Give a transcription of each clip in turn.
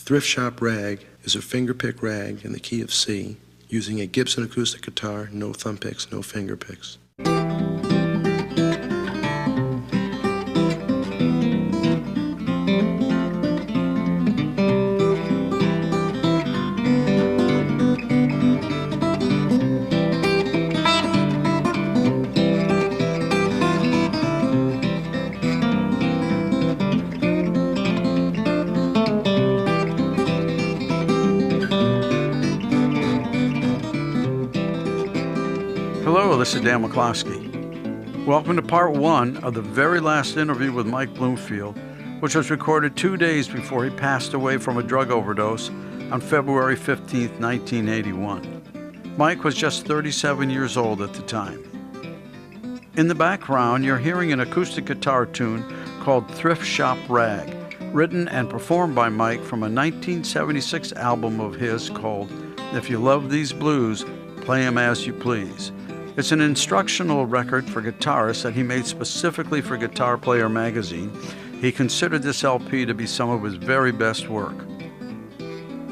Thrift Shop Rag is a fingerpick rag in the key of C, using a Gibson acoustic guitar, no thumb picks, no finger picks. Hello, this is Dan McCloskey. Welcome to part one of the very last interview with Mike Bloomfield, which was recorded 2 days before he passed away from a drug overdose on February 15, 1981. Mike was just 37 years old at the time. In the background, you're hearing an acoustic guitar tune called Thrift Shop Rag, written and performed by Mike from a 1976 album of his called If You Love These Blues, Play 'Em As You Please. It's an instructional record for guitarists that he made specifically for Guitar Player magazine. He considered this LP to be some of his very best work.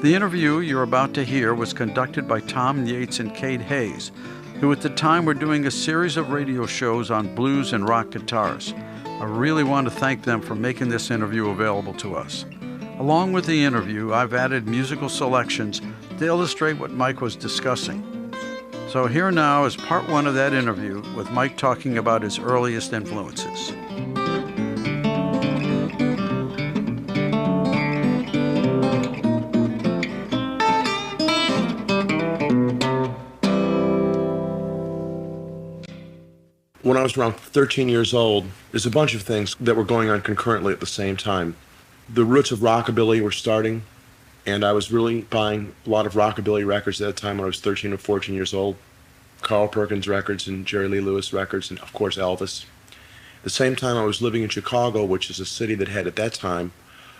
The interview you're about to hear was conducted by Tom Yates and Kate Hayes, who at the time were doing a series of radio shows on blues and rock guitarists. I really want to thank them for making this interview available to us. Along with the interview, I've added musical selections to illustrate what Mike was discussing. So here now is part one of that interview with Mike talking about his earliest influences. When I was around 13 years old, there's a bunch of things that were going on concurrently at the same time. The roots of rockabilly were starting, and I was really buying a lot of rockabilly records at the time when I was 13 or 14 years old. Carl Perkins records and Jerry Lee Lewis records, and of course Elvis. At the same time, I was living in Chicago, which is a city that had at that time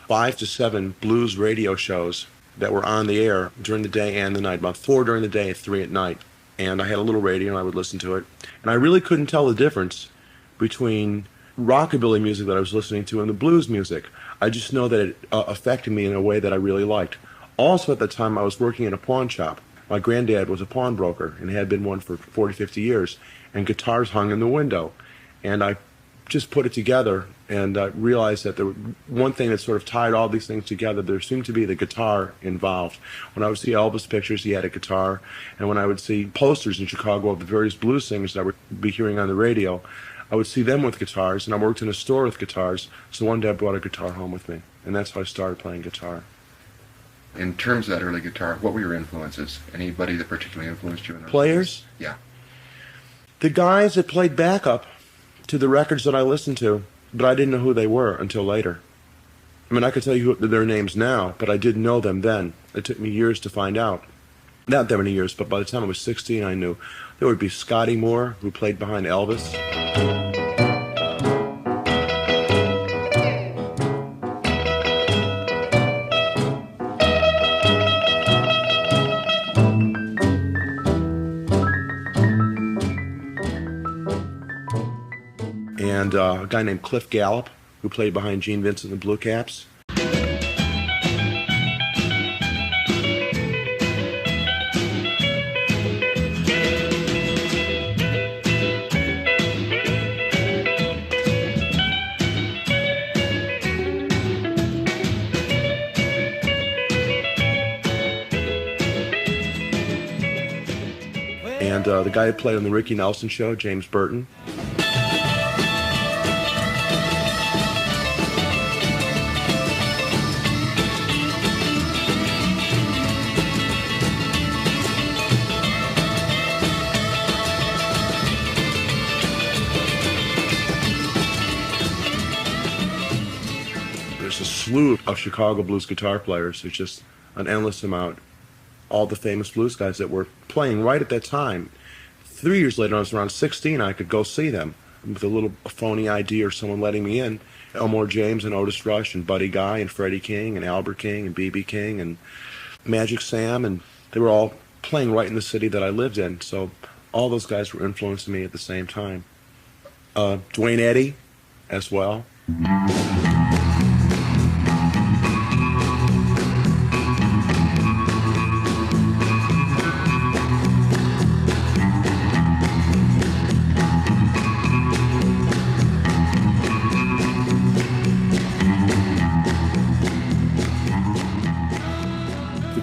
5 to 7 blues radio shows that were on the air during the day and the night, about 4 during the day and 3 at night. And I had a little radio and I would listen to it. And I really couldn't tell the difference between rockabilly music that I was listening to and the blues music. I just know that it affected me in a way that I really liked. Also at the time, I was working in a pawn shop. My granddad was a pawnbroker and had been one for 40, 50 years, and guitars hung in the window. And I just put it together and realized that one thing that sort of tied all these things together, there seemed to be the guitar involved. When I would see Elvis pictures, he had a guitar. And when I would see posters in Chicago of the various blues singers that I would be hearing on the radio, I would see them with guitars, and I worked in a store with guitars. So one day I brought a guitar home with me, and that's how I started playing guitar. In terms of that early guitar, what were your influences? Anybody that particularly influenced you in those players? days? Yeah. The guys that played backup to the records that I listened to, but I didn't know who they were until later. I mean, I could tell you their names now, but I didn't know them then. It took me years to find out. Not that many years, but by the time I was 16, I knew. There would be Scotty Moore, who played behind Elvis. And a guy named Cliff Gallup, who played behind Gene Vincent and the Blue Caps. And the guy who played on the Ricky Nelson Show, James Burton. There's a slew of Chicago blues guitar players. There's just an endless amount. All the famous blues guys that were playing right at that time. 3 years later, when I was around 16, I could go see them with a little phony ID or someone letting me in. Elmore James and Otis Rush and Buddy Guy and Freddie King and Albert King and B.B. King and Magic Sam, and they were all playing right in the city that I lived in. So all those guys were influencing me at the same time. Dwayne Eddy as well.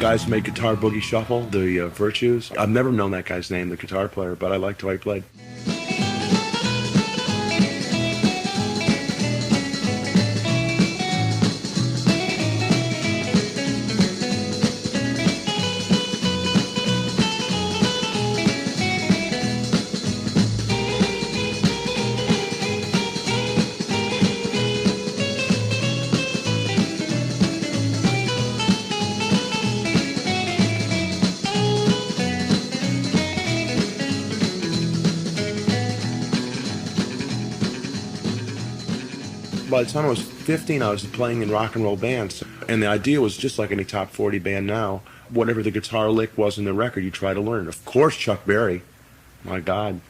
guys who made Guitar Boogie Shuffle, the Virtues. I've never known that guy's name, the guitar player, but I liked how he played. By the time I was 15, I was playing in rock and roll bands. And the idea was just like any top 40 band now. Whatever the guitar lick was in the record, you try to learn. Of course, Chuck Berry. My God.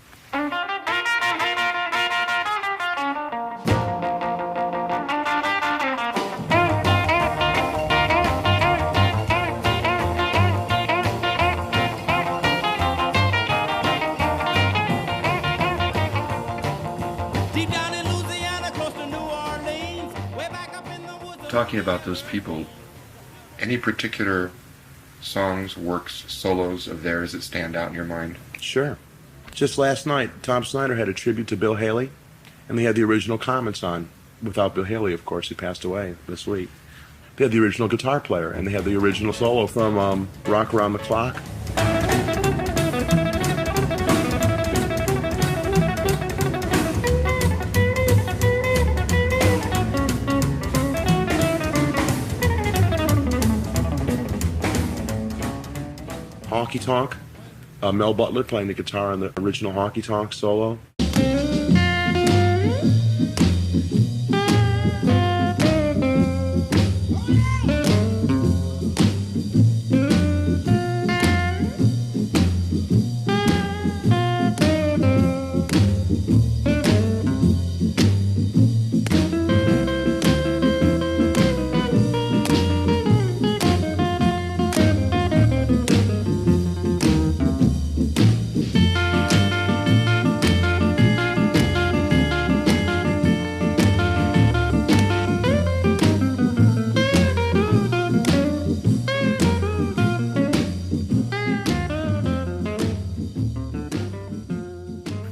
Talking about those people, any particular songs, works, solos of theirs that stand out in your mind? Sure. Just last night, Tom Snyder had a tribute to Bill Haley, and they had the original comments on. Without Bill Haley, of course, he passed away this week. They had the original guitar player, and they had the original solo from Rock Around the Clock. Honky Tonk, Mel Butler playing the guitar on the original Honky Tonk solo.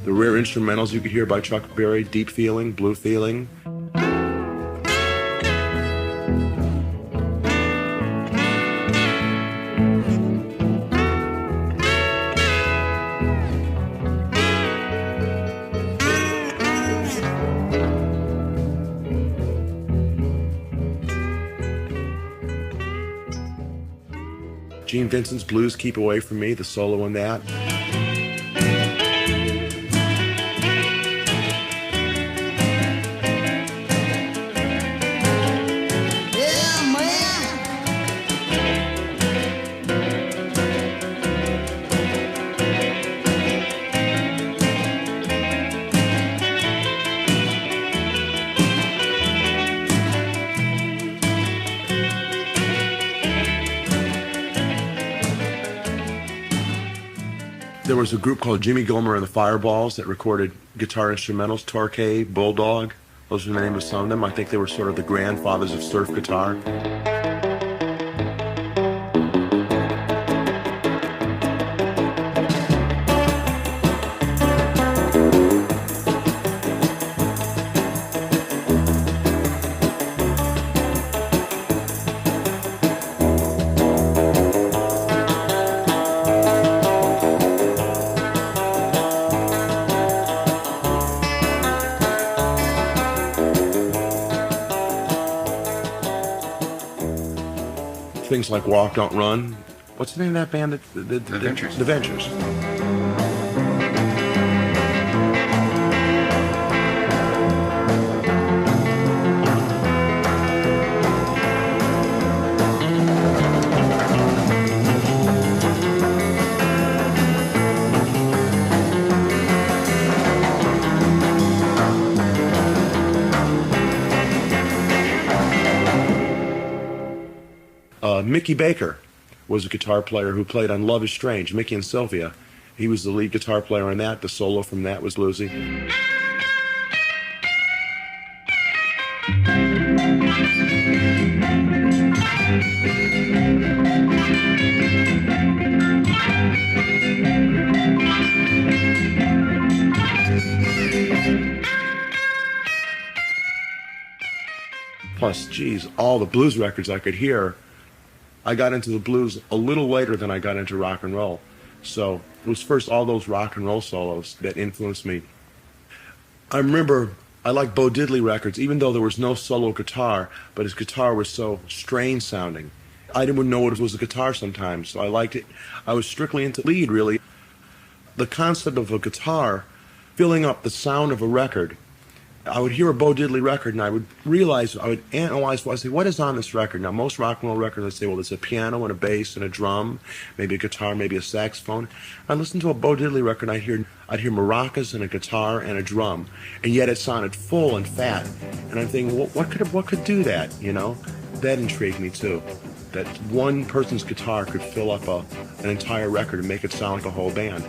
The rare instrumentals you could hear by Chuck Berry, Deep Feeling, Blue Feeling. Gene Vincent's Blues Keep Away From Me, the solo in that. There was a group called Jimmy Gilmer and the Fireballs that recorded guitar instrumentals, Torquay, Bulldog. Those are the name of some of them. I think they were sort of the grandfathers of surf guitar. Things like Walk, Don't Run. What's the name of that band? The Ventures. The Ventures. Mickey Baker was a guitar player who played on Love Is Strange, Mickey and Sylvia. He was the lead guitar player on that. The solo from that was Lucy. plus, geez, all the blues records I could hear. I got into the blues a little later than I got into rock and roll. So it was first all those rock and roll solos that influenced me. I remember I liked Bo Diddley records, even though there was no solo guitar, but his guitar was so strange sounding. I didn't know it was a guitar sometimes, so I liked it. I was strictly into lead, really. The concept of a guitar filling up the sound of a record. I would hear a Bo Diddley record and I would realize, I would analyze, I would say, what is on this record? Now, most rock and roll records, I'd say, well, there's a piano and a bass and a drum, maybe a guitar, maybe a saxophone. I listened to a Bo Diddley record and I'd hear maracas and a guitar and a drum, and yet it sounded full and fat. And I'm thinking, well, what could do that, you know? That intrigued me too, that one person's guitar could fill up an entire record and make it sound like a whole band.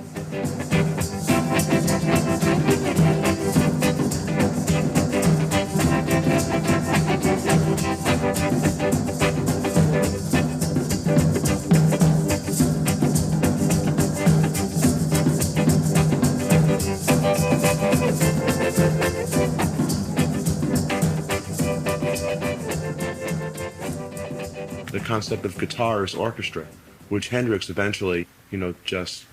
The concept of guitar as orchestra, which Hendrix eventually, just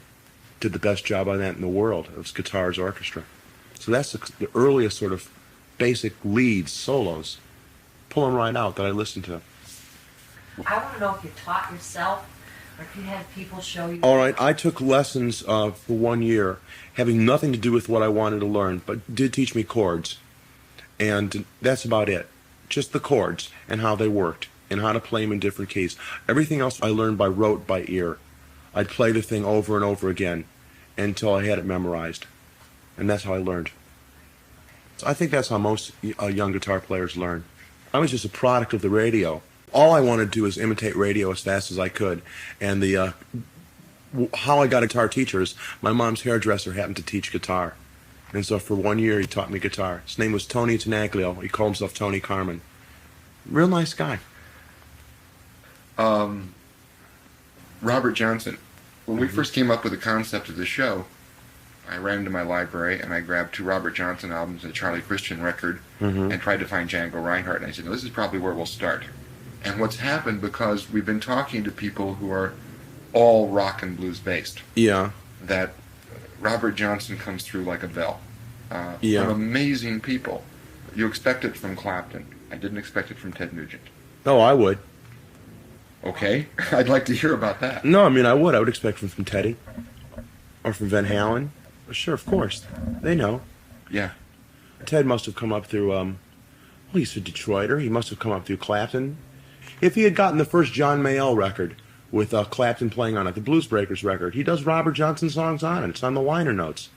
did the best job on that in the world, of guitar as orchestra. So that's the earliest sort of basic leads, solos, pull them right out that I listened to. I want to know if you taught yourself or if you had people show you. All right, I took lessons for 1 year, having nothing to do with what I wanted to learn, but did teach me chords. And that's about it. Just the chords and how they worked and how to play them in different keys. Everything else I learned by rote, by ear. I'd play the thing over and over again until I had it memorized. And that's how I learned. So I think that's how most young guitar players learn. I was just a product of the radio. All I wanted to do was imitate radio as fast as I could. And how I got a guitar teacher is my mom's hairdresser happened to teach guitar. And so for 1 year he taught me guitar. His name was Tony Tenaglio. He called himself Tony Carmen. Real nice guy. Robert Johnson. When we first came up with the concept of the show, I ran into my library and I grabbed 2 Robert Johnson albums and a Charlie Christian record and tried to find Django Reinhardt. And I said, no, this is probably where we'll start. And what's happened, because we've been talking to people who are all rock and blues based, Yeah. that Robert Johnson comes through like a bell. Yeah. From amazing people. You expect it from Clapton. I didn't expect it from Ted Nugent. No, I would. Okay, I'd like to hear about that. No, I mean, I would expect from Teddy. Or from Van Halen. Sure, of course. They know. Yeah. Ted must have come up through, well, he's a Detroiter. He must have come up through Clapton. If he had gotten the first John Mayall record with Clapton playing on it, the Blues Breakers record, he does Robert Johnson songs on it. It's on the liner notes.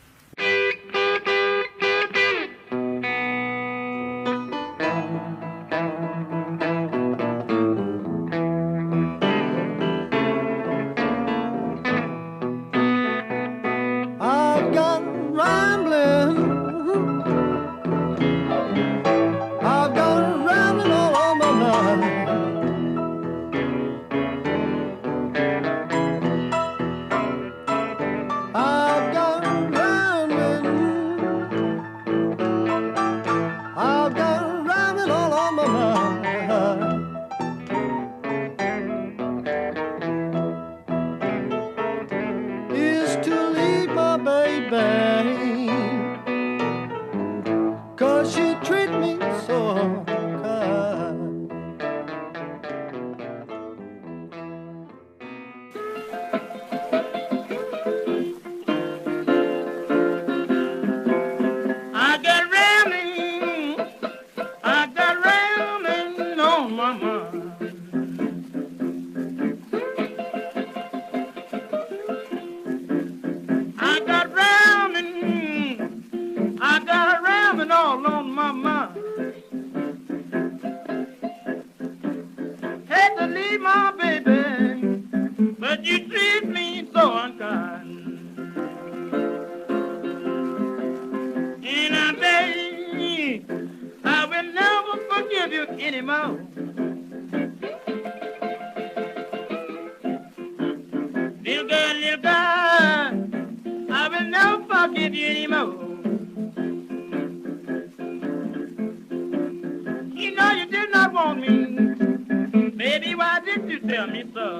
me so.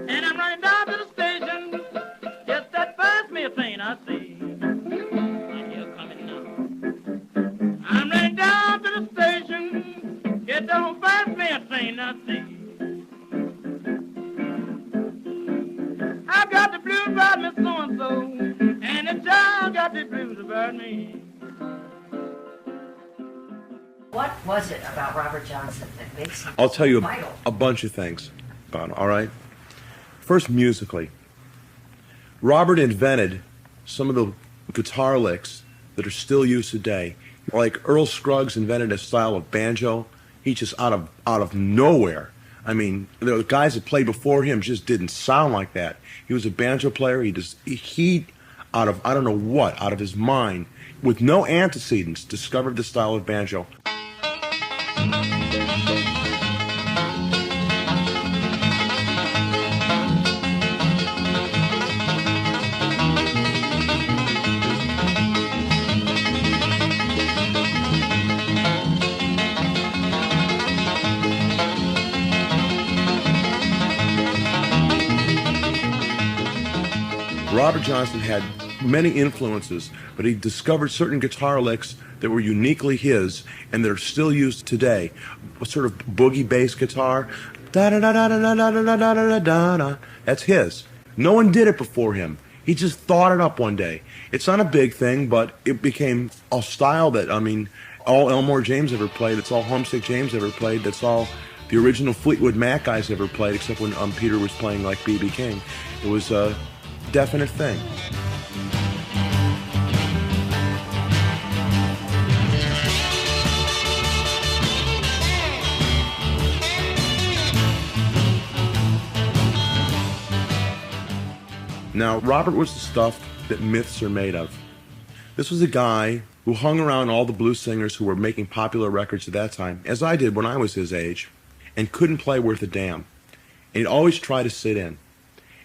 And I'm running down to the station, just that first me a train I see. And here coming now. I'm running down to the station, get down first me a train I see. I got the blues about me so-and-so, and the child got the blues about me. What was it about Robert Johnson that makes him I'll tell you vital? a bunch of things about him, all right? First, musically. Robert invented some of the guitar licks that are still used today. Like Earl Scruggs invented a style of banjo. He just out of nowhere. I mean, the guys that played before him just didn't sound like that. He was a banjo player. He out of, I don't know what, out of his mind, with no antecedents, discovered the style of banjo. Robert Johnson had many influences, but he discovered certain guitar licks that were uniquely his and that are still used today. A sort of boogie bass guitar, da-da-da-da-da-da-da-da-da-da-da. That's his. No one did it before him. He just thought it up one day. It's not a big thing, but it became a style that, I mean, all Elmore James ever played, it's all Homesick James ever played, that's all the original Fleetwood Mac guys ever played, except when Peter was playing like B.B. King. It was a definite thing. Now, Robert was the stuff that myths are made of. This was a guy who hung around all the blues singers who were making popular records at that time, as I did when I was his age, and couldn't play worth a damn. And he'd always try to sit in.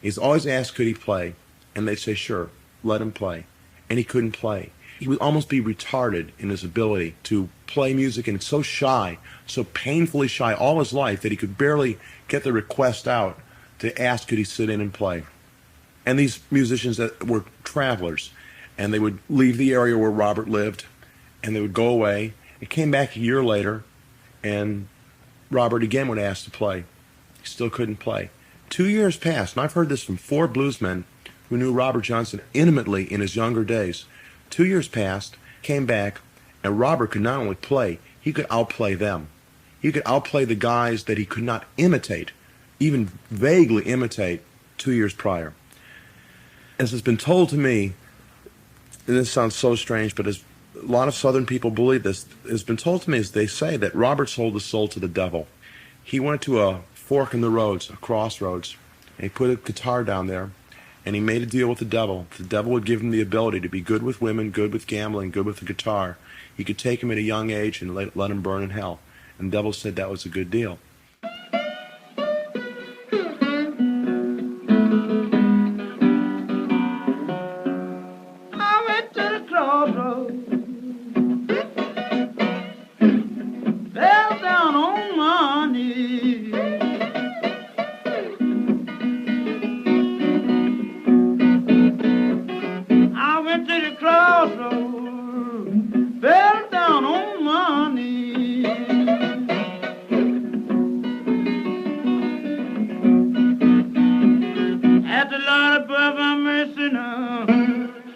He's always asked, could he play? And they'd say, sure, let him play. And he couldn't play. He would almost be retarded in his ability to play music, and so shy, so painfully shy all his life that he could barely get the request out to ask, could he sit in and play? And these musicians that were travelers, and they would leave the area where Robert lived, and they would go away. It came back a year later, and Robert again would ask to play. He still couldn't play. 2 years passed, and I've heard this from 4 bluesmen who knew Robert Johnson intimately in his younger days. 2 years passed, came back, and Robert could not only play, he could outplay them. He could outplay the guys that he could not imitate, even vaguely imitate, 2 years prior. As has been told to me, and this sounds so strange, but as a lot of Southern people believe this, it's been told to me as they say that Robert sold his soul to the devil. He went to a fork in the roads, a crossroads, and he put a guitar down there, and he made a deal with the devil. The devil would give him the ability to be good with women, good with gambling, good with the guitar. He could take him at a young age and let him burn in hell. And the devil said that was a good deal. I went to the crossroads, fell down on my knees. I went to the crossroads, fell down on my knees. At the Lord above, I'm mercy now.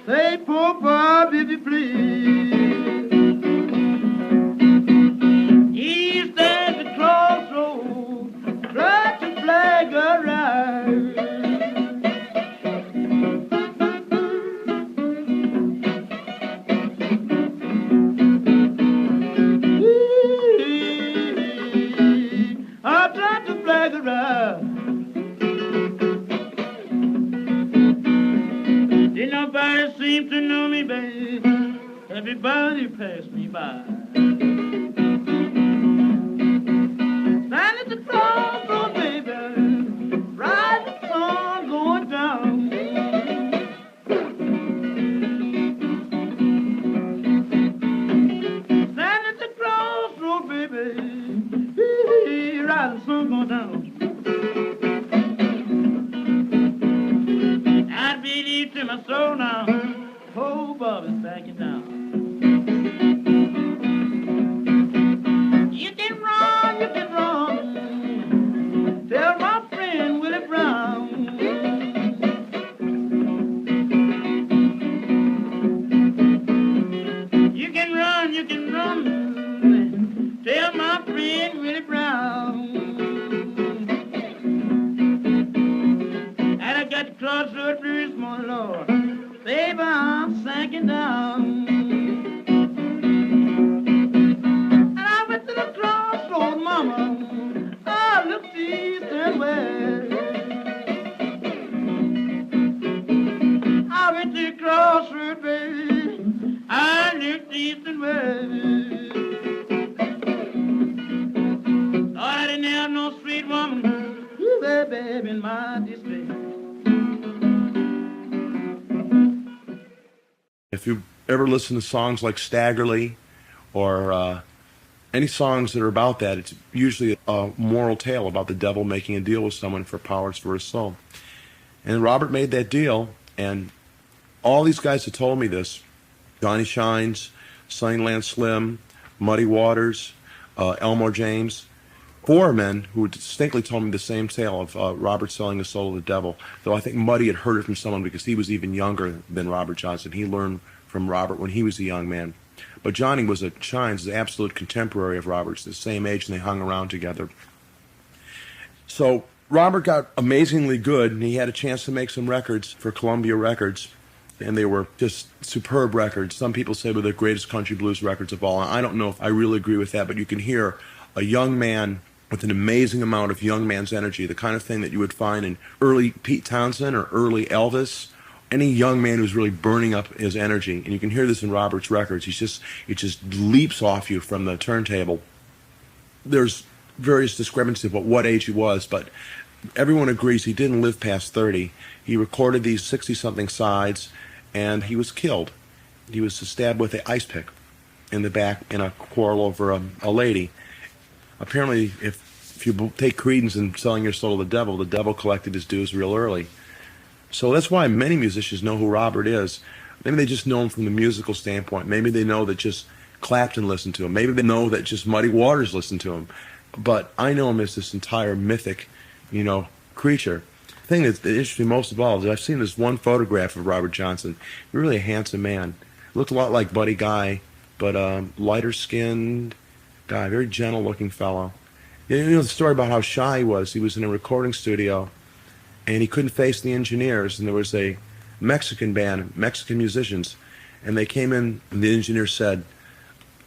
Say, poor Bob, if you please. He stands at the crossroads, try to flag a ride. I tried to flag a ride. Did nobody seem to know me, babe? Everybody passed me by. Stand at the crossroads, baby, ride the sun going down. Stand at the crossroads, baby, rising, sun going down. I believe to my soul now, oh, Bob is backing down. You can run, tell my friend Willie Brown. You can run, tell my friend Willie Brown. And I got the crossroad blues, my Lord, baby, I'm sinking down. And I went to the crossroad, mama, I looked east and west. I went to the crossroad, baby, I looked east and west. Lord, I didn't have no sweet woman, ooh, baby, in my district. If you ever listen to songs like Staggerly or any songs that are about that, it's usually a moral tale about the devil making a deal with someone for powers for his soul. And Robert made that deal, and all these guys that told me this, Johnny Shines, Sunnyland Slim, Muddy Waters, Elmore James, four men who distinctly told me the same tale of Robert selling the soul to the devil, though I think Muddy had heard it from someone because he was even younger than Robert Johnson. He learned from Robert when he was a young man. But Johnny was Shines, the absolute contemporary of Robert's, the same age, and they hung around together. So Robert got amazingly good, and he had a chance to make some records for Columbia Records, and they were just superb records. Some people say were the greatest country blues records of all, and I don't know if I really agree with that, but you can hear a young man with an amazing amount of young man's energy, the kind of thing that you would find in early Pete Townsend or early Elvis, any young man who's really burning up his energy. And you can hear this in Robert's records. It just leaps off you from the turntable. There's various discrepancies about what age he was, but everyone agrees he didn't live past 30. He recorded these 60-something sides, and he was killed. He was stabbed with an ice pick in the back in a quarrel over a lady. Apparently, if you take credence in selling your soul to the devil collected his dues real early. So that's why many musicians know who Robert is. Maybe they just know him from the musical standpoint. Maybe they know that just Clapton listened to him. Maybe they know that just Muddy Waters listened to him. But I know him as this entire mythic, creature. The thing that interests me most of all is I've seen this one photograph of Robert Johnson. Really a handsome man. Looked a lot like Buddy Guy, but lighter skinned guy, very gentle looking fellow. You know the story about how shy he was. He was in a recording studio and he couldn't face the engineers, and there was a Mexican band, Mexican musicians, and they came in and the engineer said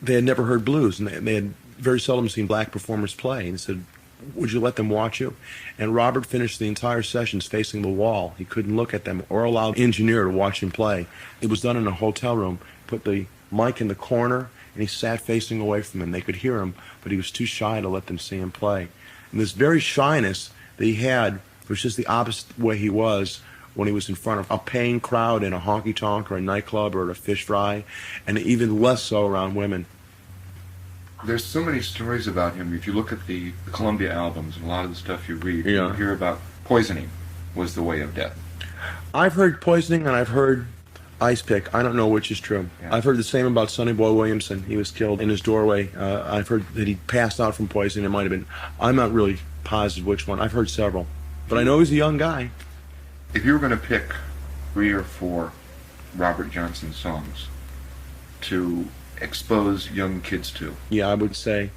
they had never heard blues, and they had very seldom seen black performers play, and he said, would you let them watch you? And Robert finished the entire sessions facing the wall. He couldn't look at them or allow the engineer to watch him play. It was done in a hotel room. Put the mic in the corner, and he sat facing away from them. They could hear him, but he was too shy to let them see him play. And this very shyness that he had was just the opposite way he was when he was in front of a paying crowd in a honky-tonk or a nightclub or at a fish fry, and even less so around women. There's so many stories about him. If you look at the Columbia albums and a lot of the stuff you read, Yeah. you hear about poisoning was the way of death. I've heard poisoning and I've heard ice pick. I don't know which is true. Yeah. I've heard the same about Sonny Boy Williamson. He was killed in his doorway. I've heard that he passed out from poisoning. It might have been. I'm not really positive which one. I've heard several. But I know he's a young guy. If you were going to pick 3 or 4 Robert Johnson songs to expose young kids to, Yeah, I would say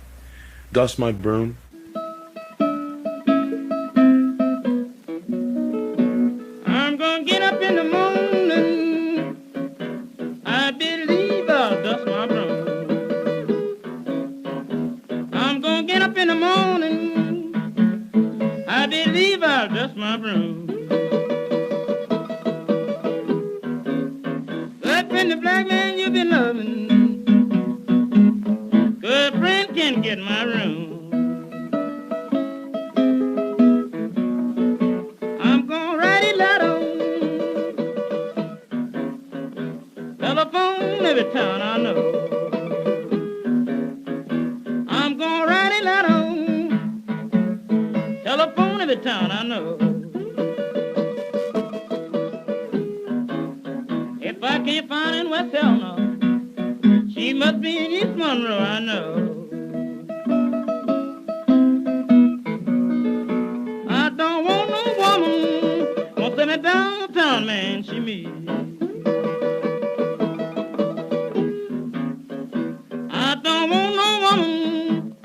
Dust My Broom. I'm gonna get up in the morning, I believe I'll dust my broom. I'm gonna get up in the morning, I believe I'll dust my broom. Good friend, the black man you've been loving, good friend can get my room. I'm gonna write it out on telephone every town I know. I'm gonna write it out on every town I know. If I can't find her in West Helena, she must be in East Monroe, I know. I don't want no woman won't send me downtown, man, she me. I don't want no woman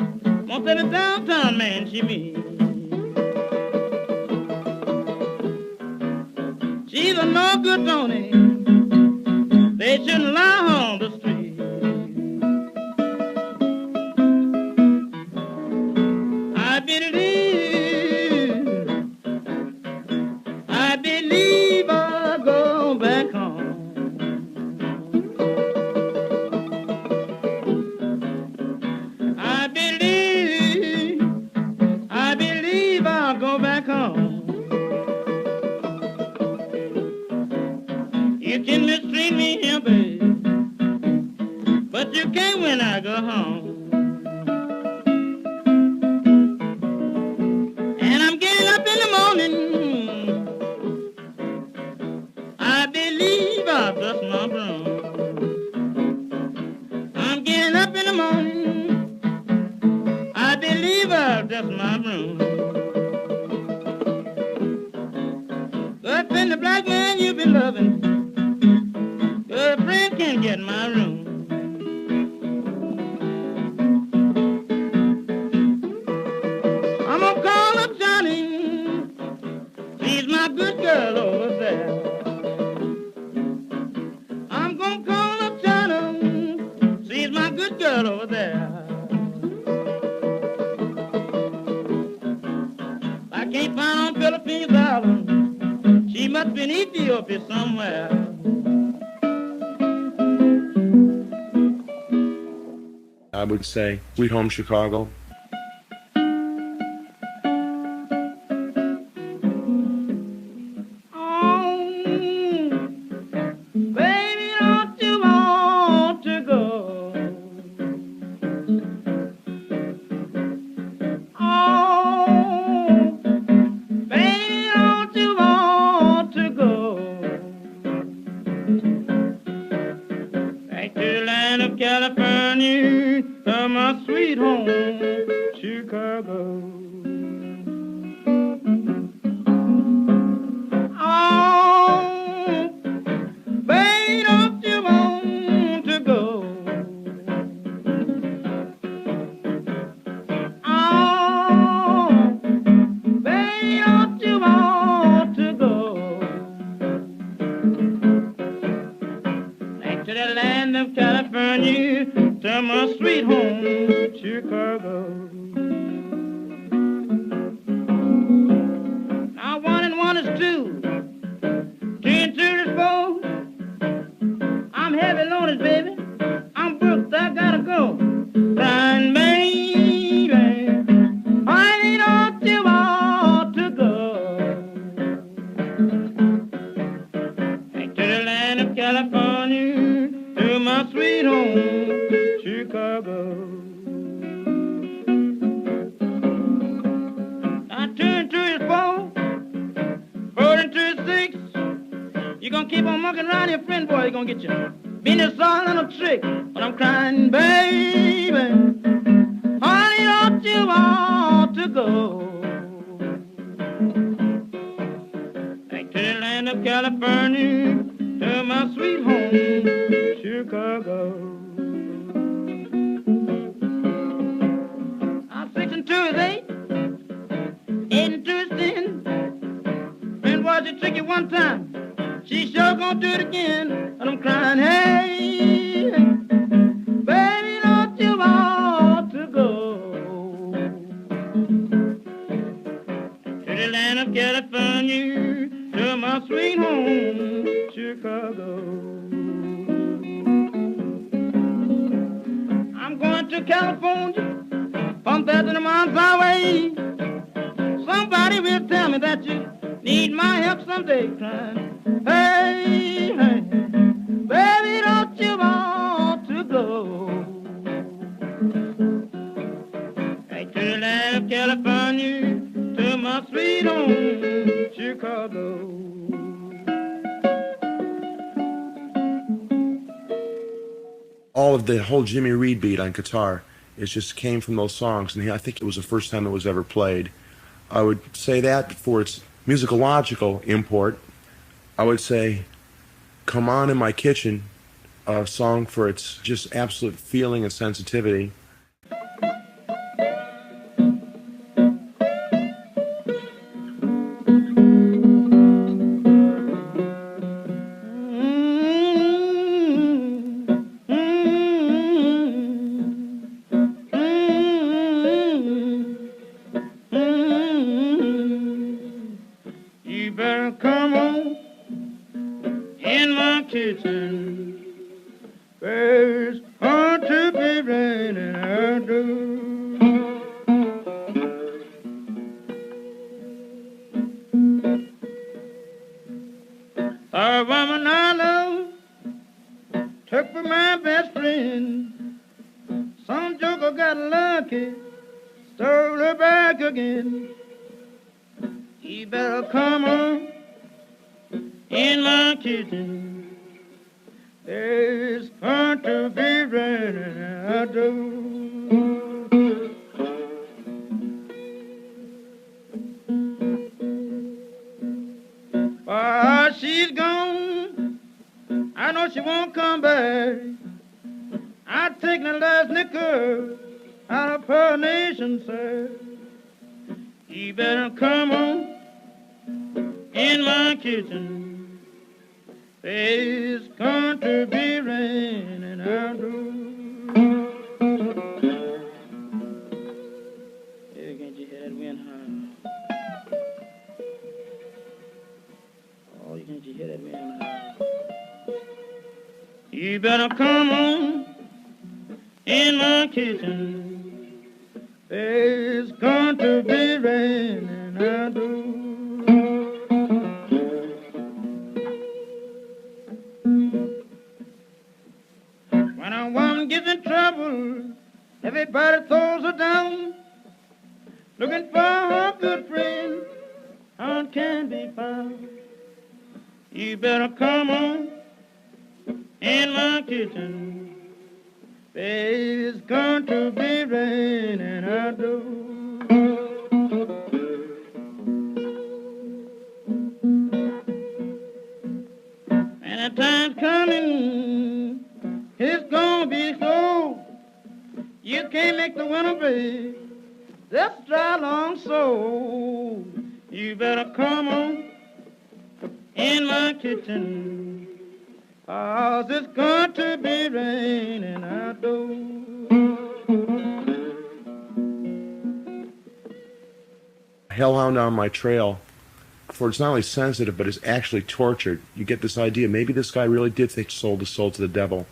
won't send me downtown, man, she me. She's a no good Tony. They shouldn't lie on the street. I believe I'll go back home. I believe I'll go back home. You can mistreat me here, babe, but you can't when I go home. And I'm getting up in the morning. I believe I'll dust my broom. I'm getting up in the morning. I believe I'll dust my broom. Good friend, the black man you've been loving, good friend can't get in my room. I'm gonna call up Johnny, she's my good girl over there. I'm gonna call up Johnny, she's my good girl over there. I can't find on Philippines Island, she must be in Ethiopia somewhere. I would say Sweet Home Chicago. Baby, don't you want to go? Oh, baby, don't you want to go? Back to the land of California, to my sweet home, Chicago. Baby, don't you want to go? Oh, baby, don't you want to go? Back to the land of California, to my sweet home, Chicago. Now 1 and 1 is 2. 2 and 2 is 4. I'm heavy loaded, baby. I'm booked, I gotta go. Crying, baby, honey, don't you want to go? Back to the land of California, to my sweet home, Chicago. Now 2 and 2 is 4. 4 and 2 is 6. You're gonna keep on mucking around your friend, boy, you're gonna get you. Been a song and a trick, but I'm crying, baby. Honey, don't you want to go? Back to the land of California, to my sweet home, Chicago. Now 6 and 2 is 8. 8 and 2 is 10. Friend, was you tricky one time? She sure gonna do it again, and I'm crying, hey, baby, don't you want to go? To the land of California, to my sweet home, Chicago. I'm going to California, from there to the Mount Highway. Somebody will tell me that you need my help someday, crying. Hey, hey, baby, don't you want to go? Back to the land of California, to my my sweet home, Chicago. All of the whole Jimmy Reed beat on guitar, it just came from those songs, and I think it was the first time it was ever played. I would say that for its musicological import, I would say Come On in My Kitchen, a song for its just absolute feeling and sensitivity. You better come on in my kitchen. There's hard to be raining outdoors. A woman I love took for my best friend. Some joker got lucky, stole her back again. You better come on in my kitchen. There's going to be raining outdoors. While she's gone, I know she won't come back. I take the last nickel out of her nation, sir. You better come on in my kitchen. There's going to be raining outdoors. Hey, can't you hear that wind howl? Oh, can't you hear that wind howl? You better come on in my kitchen. There's going to be raining outdoors. When a woman gets in trouble, everybody throws her down. Looking for her good friend, how can be found? You better come on in my kitchen. There's going to be raining outdoors. And the time's coming, it's gonna be slow. You can't make the winter, babe, just dry long so. You better come on in my kitchen, 'cause it's going to be raining outdoors. Hellhound on My Trail, for it's not only sensitive, but it's actually tortured. You get this idea, maybe this guy really did think sold his soul to the devil.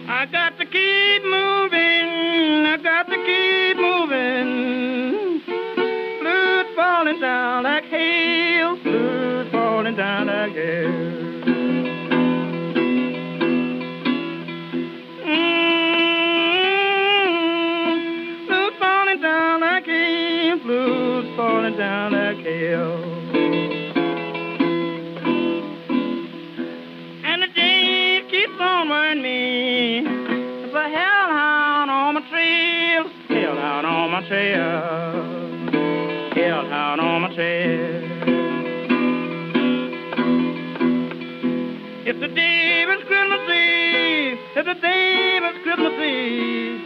I got to keep moving, I got to keep moving. Blood falling down like hail, blood falling down like hail. Blood falling down like hail, blood falling down like hail. And the day keeps on running me. There's a hellhound on my trail, hellhound on my trail, hellhound on my trail. It's the day was Christmas Eve, it's the day was Christmas Eve,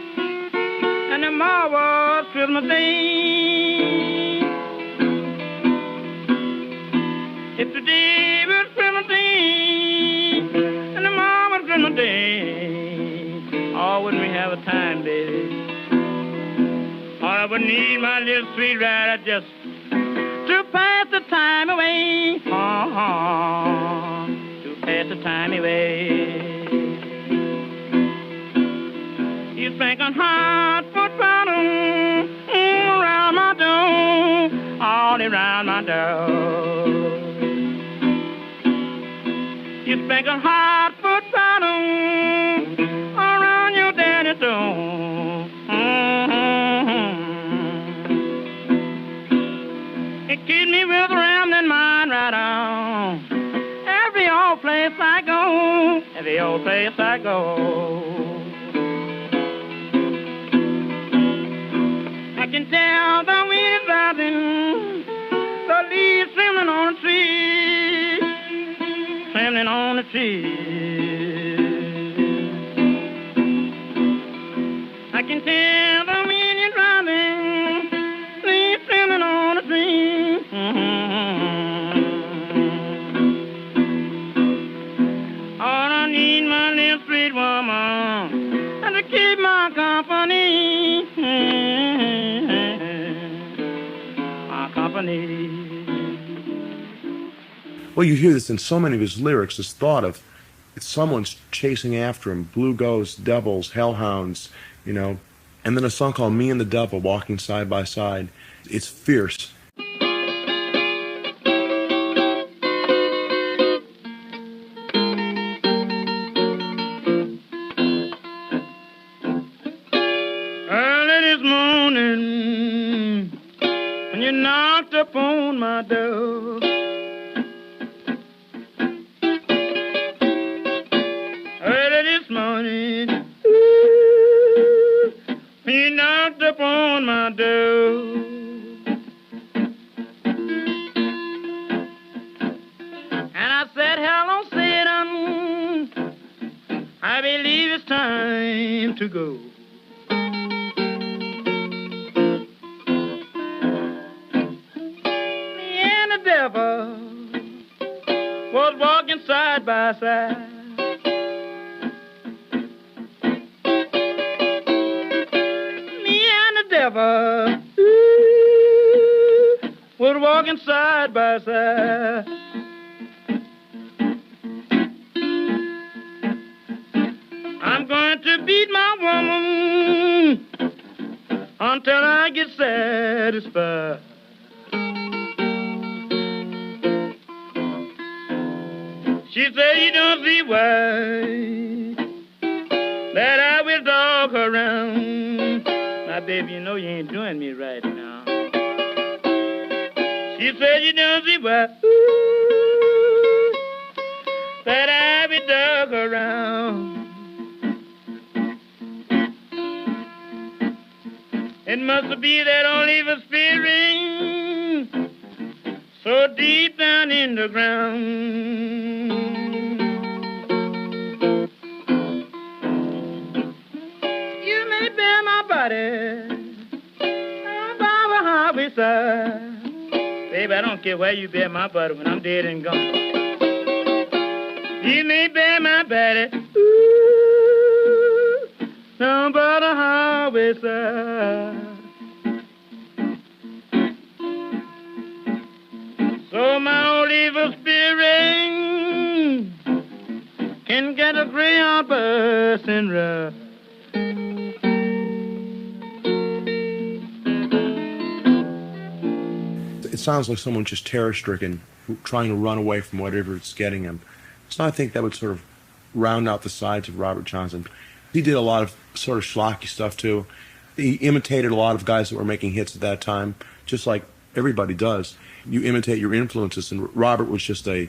and tomorrow was Christmas Day. It's the day was Christmas Eve, and tomorrow was Christmas Day. Oh, wouldn't we have a time, baby? Oh, I would need my little sweet rider just to pass the time away. To pass the time away. You spanking hot foot bottom around my door, all around my door. You make a hot foot pattern around your daddy's door. It keeps me with rambling mind right on. Every old place I go, every old place I go. I can tell the wind is rising, the leaves trembling on the tree, trembling on the tree. I can tell the wind is rising, leaves trembling on the tree. All I need, my little sweet woman, and to keep my company. My company. Well, you hear this in so many of his lyrics, this thought of it's someone's chasing after him, blue ghosts, devils, hellhounds, you know. And then a song called Me and the Devil Walking Side by Side. It's fierce. Early this morning, when you knocked upon my door, early this morning, ooh, when you knocked upon my door, and I said, hello, Satan, I believe it's time to go. Was walking side by side. Me and the devil, ooh, was walking side by side. I'm going to beat my woman until I get satisfied. She said, you don't see why that I will dog her around. Now, baby, you know you ain't doing me right now. She said, you don't see why ooh, that I will dog her around. It must be that old evil spirit so deep down in the ground. You may bear my body by the highway side. Baby, I don't care where you bear my body when I'm dead and gone. You may bear my body ooh, down by the highway side. So my old evil spirit can get a Greyhound bus and ride. It sounds like someone just terror-stricken, trying to run away from whatever it's getting him. So I think that would sort of round out the sides of Robert Johnson. He did a lot of sort of schlocky stuff, too. He imitated a lot of guys that were making hits at that time, just like everybody does. You imitate your influences, and Robert was just a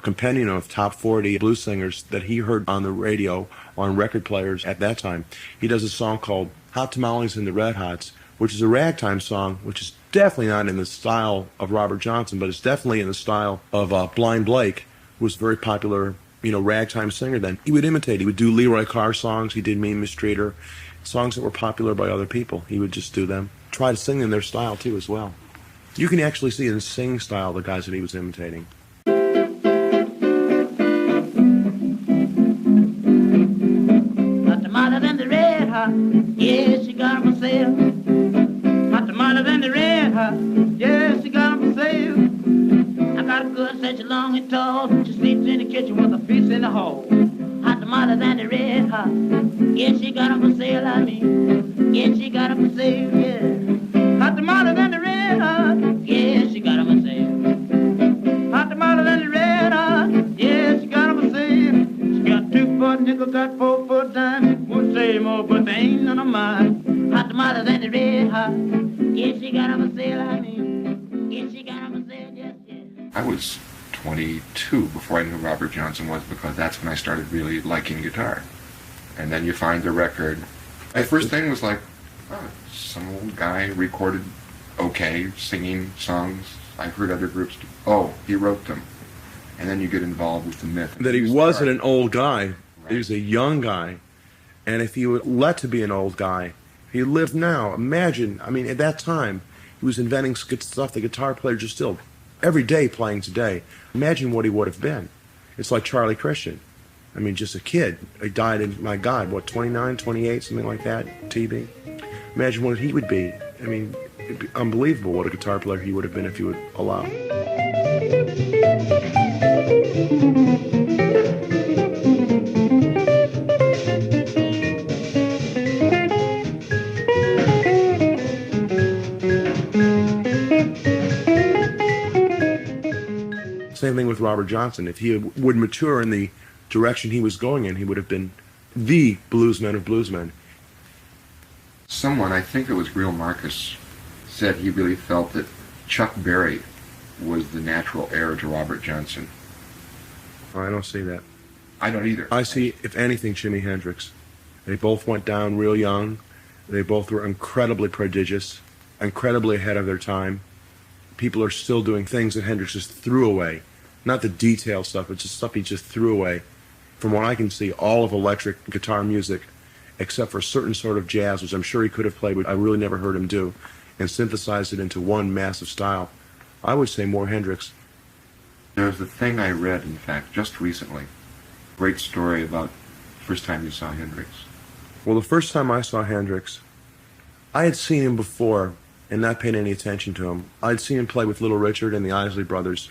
compendium of top 40 blues singers that he heard on the radio, on record players at that time. He does a song called Hot Tamales and the Red Hots, which is a ragtime song, which is definitely not in the style of Robert Johnson, but it's definitely in the style of Blind Blake, who was a very popular, ragtime singer then. He would imitate. He would do Leroy Carr songs. He did Mean Mistreater, songs that were popular by other people. He would just do them. Try to sing in their style, too, as well. You can actually see in the singing style the guys that he was imitating. Hot tamales and the red hot, yeah, she got 'em for sale. Hot tamales and the red hot, yeah, she got 'em for sale. I got a good such long and tall, she sleeps in the kitchen with a piece in the hall. Hot tamales and the red hot, yeah, she got 'em for sale, I mean, yeah, she got 'em for sale, yeah. Hot tamales and the red hot, yeah, she got 'em for sale. Hot tamales and the red hot, yeah, she got 'em for sale. a nickel, got 4 foot dime. Won't say more, but they ain't none of mine. Hot tomatoes and the red hot. Yes, she got 'em a sale, I mean. Yes, she got 'em a sale, yes, yes. I was 22 before I knew who Robert Johnson was, because that's when I started really liking guitar. And then you find the record. My first thing was like, oh, some old guy recorded okay, singing songs. I heard other groups do. Oh, he wrote them. And then you get involved with the myth. That he You wasn't start. an old guy. Right. He was a young guy. And if he were let to be an old guy, if he lived now, imagine, I mean, at that time, he was inventing stuff the guitar players are still every day playing today. Imagine what he would have been. It's like Charlie Christian. I mean, just a kid. He died in, my God, what, 29, 28, something like that, TB? Imagine what he would be. I mean, it'd be unbelievable what a guitar player he would have been if he would allow. Same thing with Robert Johnson. If he would mature in the direction he was going in, he would have been the bluesman of bluesmen. Someone, I think it was Greil Marcus, said he really felt that Chuck Berry was the natural heir to Robert Johnson. I don't see that. I don't either. I see, if anything, Jimi Hendrix. They both went down real young. They both were incredibly prodigious, incredibly ahead of their time. People are still doing things that Hendrix just threw away. Not the detail stuff, but just stuff he just threw away. From what I can see, all of electric guitar music, except for certain sort of jazz, which I'm sure he could have played, but I really never heard him do, and synthesized it into one massive style. I would say more Hendrix. There's a thing I read, in fact, just recently. Great story about the first time you saw Hendrix. Well, the first time I saw Hendrix, I had seen him before and not paid any attention to him. I'd seen him play with Little Richard and the Isley Brothers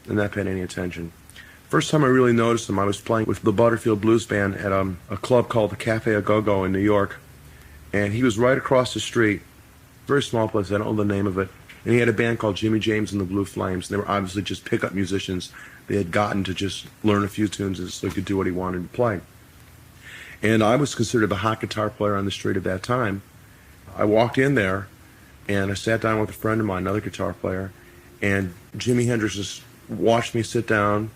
and not paid any attention. First time I really noticed him, I was playing with the Butterfield Blues Band at a club called the Cafe A Go-Go in New York. And he was right across the street, very small place, I don't know the name of it. And he had a band called Jimmy James and the Blue Flames. And they were obviously just pickup musicians. They had gotten to just learn a few tunes so he could do what he wanted to play. And I was considered the hot guitar player on the street at that time. I walked in there, and I sat down with a friend of mine, another guitar player, and Jimi Hendrix just watched me sit down,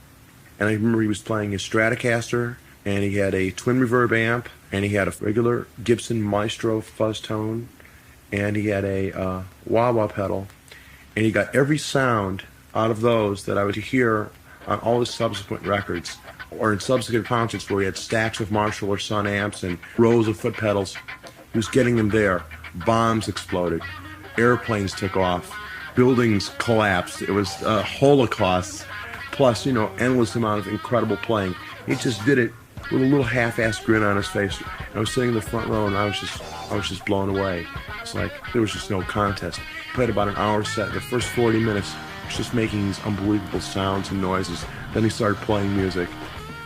and I remember he was playing his Stratocaster, and he had a twin reverb amp, and he had a regular Gibson Maestro fuzz tone, and he had a wah-wah pedal, and he got every sound out of those that I would hear on all his subsequent records, or in subsequent concerts where he had stacks of Marshall or Sun amps and rows of foot pedals. He was getting them there. Bombs exploded. Airplanes took off. Buildings collapsed. It was a holocaust, plus, endless amount of incredible playing. He just did it with a little half-assed grin on his face. I was sitting in the front row, and I was just blown away. It's like there was just no contest. He played about an hour set. The first 40 minutes was just making these unbelievable sounds and noises. Then he started playing music.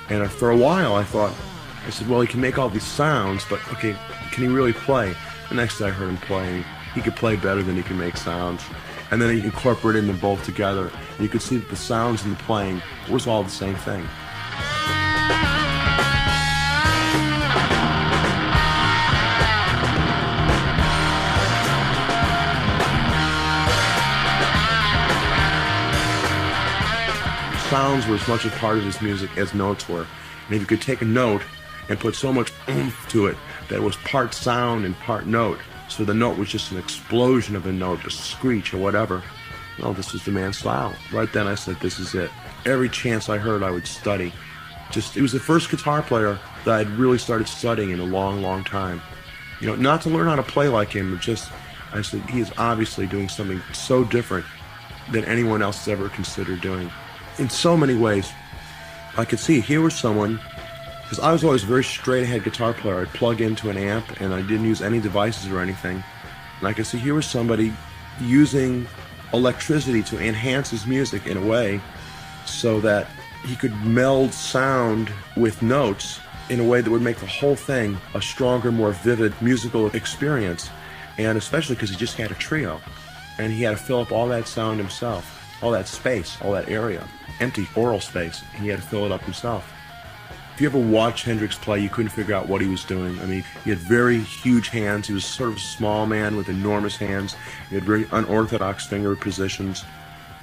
And for a while, I said, well, he can make all these sounds, but okay, can he really play? The next day I heard him play, he could play better than he could make sounds. And then he incorporated them both together. And you could see that the sounds and the playing was all the same thing. Sounds were as much a part of his music as notes were. And if you could take a note and put so much oomph to it that it was part sound and part note, so the note was just an explosion of a note, a screech or whatever, well, this was the man's style. Right then I said, this is it. Every chance I heard, I would study. It was the first guitar player that I'd really started studying in a long, long time. Not to learn how to play like him, but I said, he is obviously doing something so different than anyone else has ever considered doing. In so many ways, I could see here was someone, because I was always a very straight-ahead guitar player. I'd plug into an amp, and I didn't use any devices or anything. And I could see here was somebody using electricity to enhance his music in a way so that he could meld sound with notes in a way that would make the whole thing a stronger, more vivid musical experience. And especially because he just had a trio, and he had to fill up all that sound himself. All that space, all that area, empty oral space, he had to fill it up himself. If you ever watch Hendrix play, you couldn't figure out what he was doing. I mean, he had very huge hands. He was sort of a small man with enormous hands. He had very unorthodox finger positions.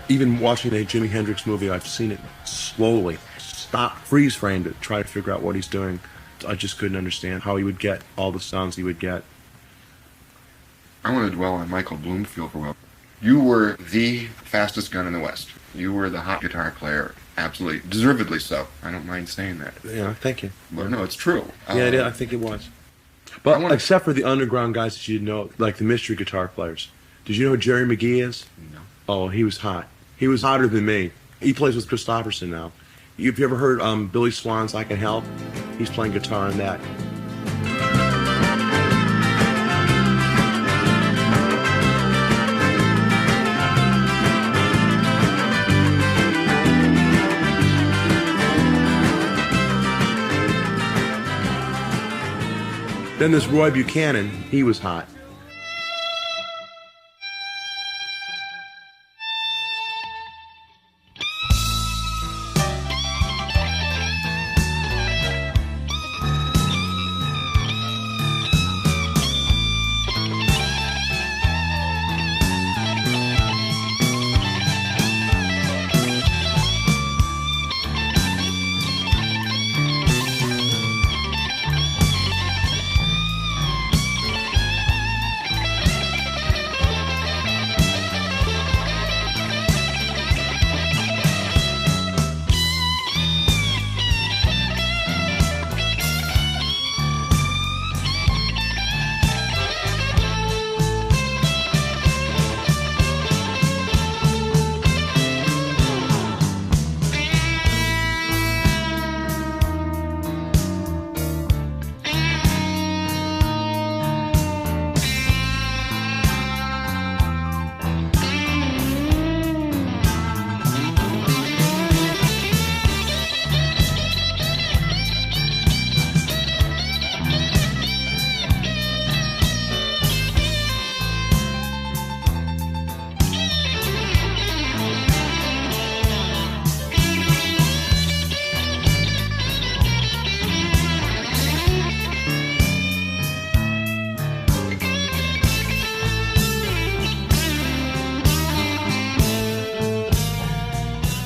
Even watching a Jimi Hendrix movie, I've seen it slowly stop, freeze frame to try to figure out what he's doing. I just couldn't understand how he would get all the sounds he would get. I want to dwell on Michael Bloomfield for a while. You were the fastest gun in the West. You were the hot guitar player, absolutely, deservedly so. I don't mind saying that. Yeah, thank you. But no, it's true. Yeah, I think it was. But except for the underground guys that you know, like the mystery guitar players. Did you know who Jerry McGee is? No. Oh, he was hot. He was hotter than me. He plays with Christopherson now. Have you ever heard Billy Swan's I Can Help? He's playing guitar on that. Then there's Roy Buchanan. He was hot.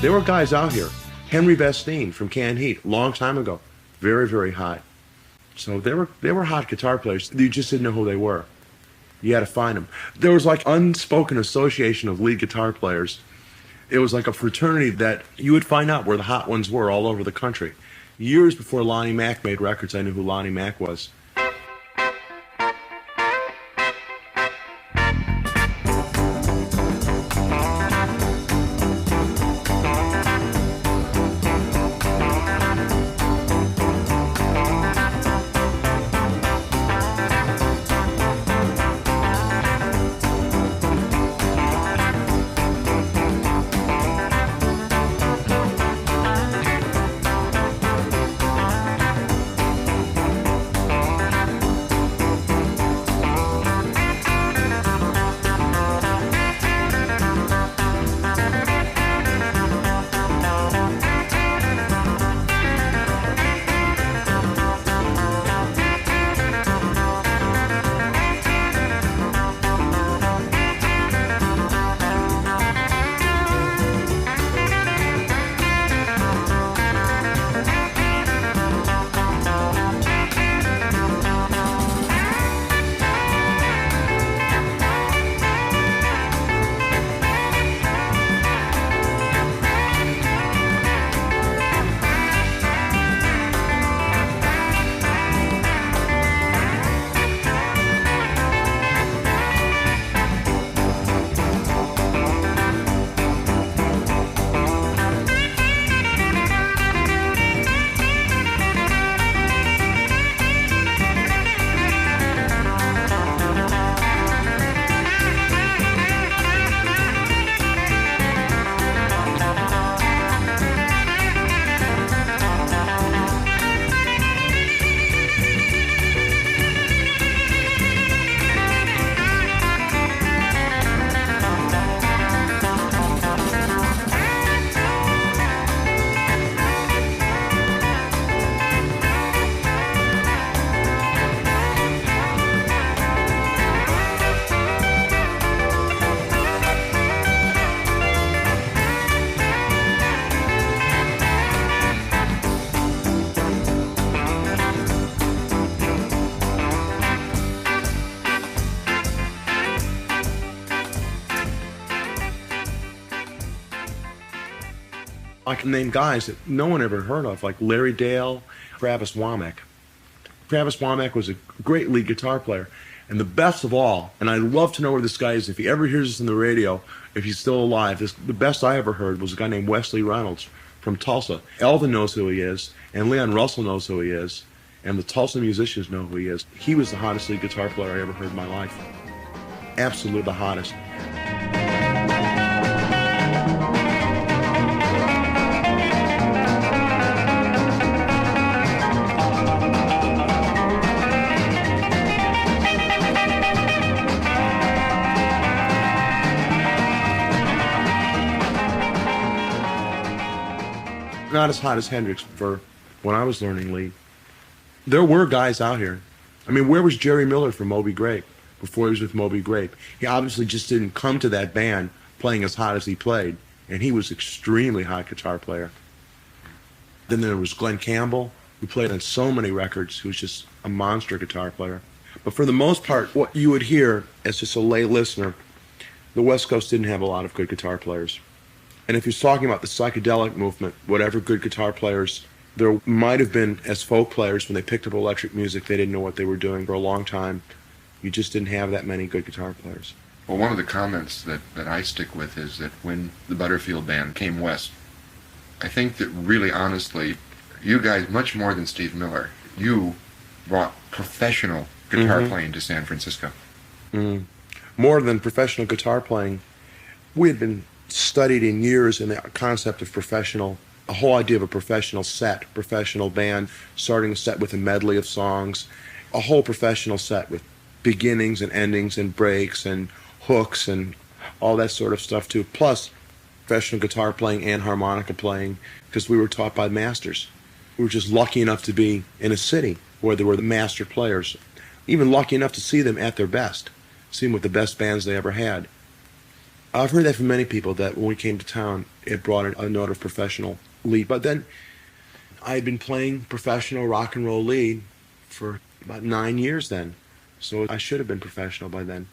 There were guys out here. Henry Vestine from Canned Heat, long time ago. Very, very hot. So they were hot guitar players. You just didn't know who they were. You had to find them. There was like unspoken association of lead guitar players. It was like a fraternity that you would find out where the hot ones were all over the country. Years before Lonnie Mack made records, I knew who Lonnie Mack was. I can name guys that no one ever heard of, like Larry Dale, Travis Womack. Travis Womack was a great lead guitar player. And the best of all, and I'd love to know where this guy is, if he ever hears this on the radio, if he's still alive, the best I ever heard was a guy named Wesley Reynolds from Tulsa. Elvin knows who he is, and Leon Russell knows who he is, and the Tulsa musicians know who he is. He was the hottest lead guitar player I ever heard in my life. Absolutely the hottest. Not as hot as Hendrix for when I was learning lead. There were guys out here. I mean, where was Jerry Miller from Moby Grape before he was with Moby Grape? He obviously just didn't come to that band playing as hot as he played, and he was extremely hot guitar player. Then there was Glenn Campbell, who played on so many records, who was just a monster guitar player. But for the most part, what you would hear as just a lay listener, the West Coast didn't have a lot of good guitar players. And if you're talking about the psychedelic movement, whatever good guitar players, there might have been as folk players when they picked up electric music, they didn't know what they were doing for a long time. You just didn't have that many good guitar players. Well, one of the comments that I stick with is that when the Butterfield Band came west, I think that really honestly, you guys, much more than Steve Miller, you brought professional guitar playing to San Francisco. More than professional guitar playing, we had been studied in years in the concept of professional, a whole idea of a professional set, professional band, starting a set with a medley of songs, a whole professional set with beginnings and endings and breaks and hooks and all that sort of stuff too, plus professional guitar playing and harmonica playing, because we were taught by masters. We were just lucky enough to be in a city where there were the master players, even lucky enough to see them at their best, see them with the best bands they ever had. I've heard that from many people, that when we came to town, it brought a note of professional lead. But then I had been playing professional rock and roll lead for about 9 years then. So I should have been professional by then.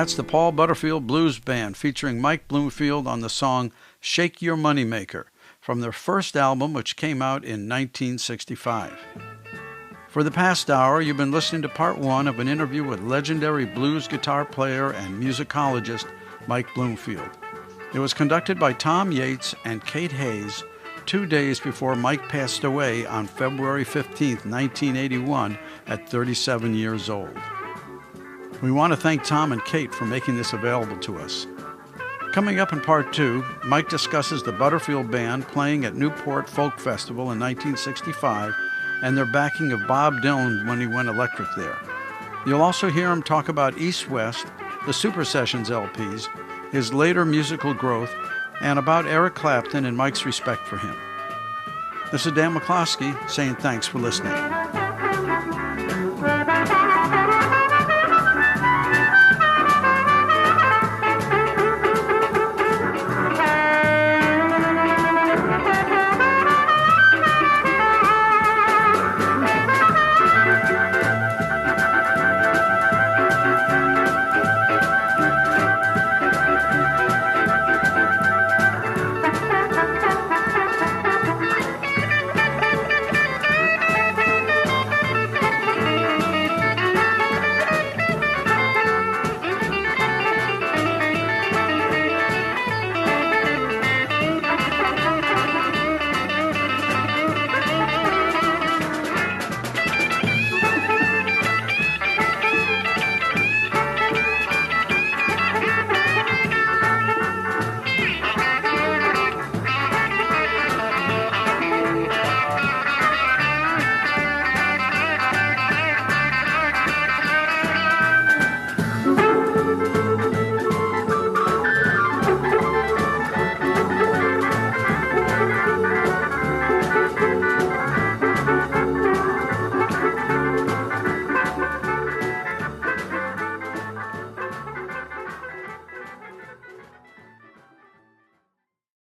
That's the Paul Butterfield Blues Band featuring Mike Bloomfield on the song Shake Your Moneymaker from their first album, which came out in 1965. For the past hour, you've been listening to part one of an interview with legendary blues guitar player and musicologist Mike Bloomfield. It was conducted by Tom Yates and Kate Hayes 2 days before Mike passed away on February 15, 1981, at 37 years old. We want to thank Tom and Kate for making this available to us. Coming up in part two, Mike discusses the Butterfield Band playing at Newport Folk Festival in 1965 and their backing of Bob Dylan when he went electric there. You'll also hear him talk about East West, the Super Sessions LPs, his later musical growth, and about Eric Clapton and Mike's respect for him. This is Dan McCloskey saying thanks for listening.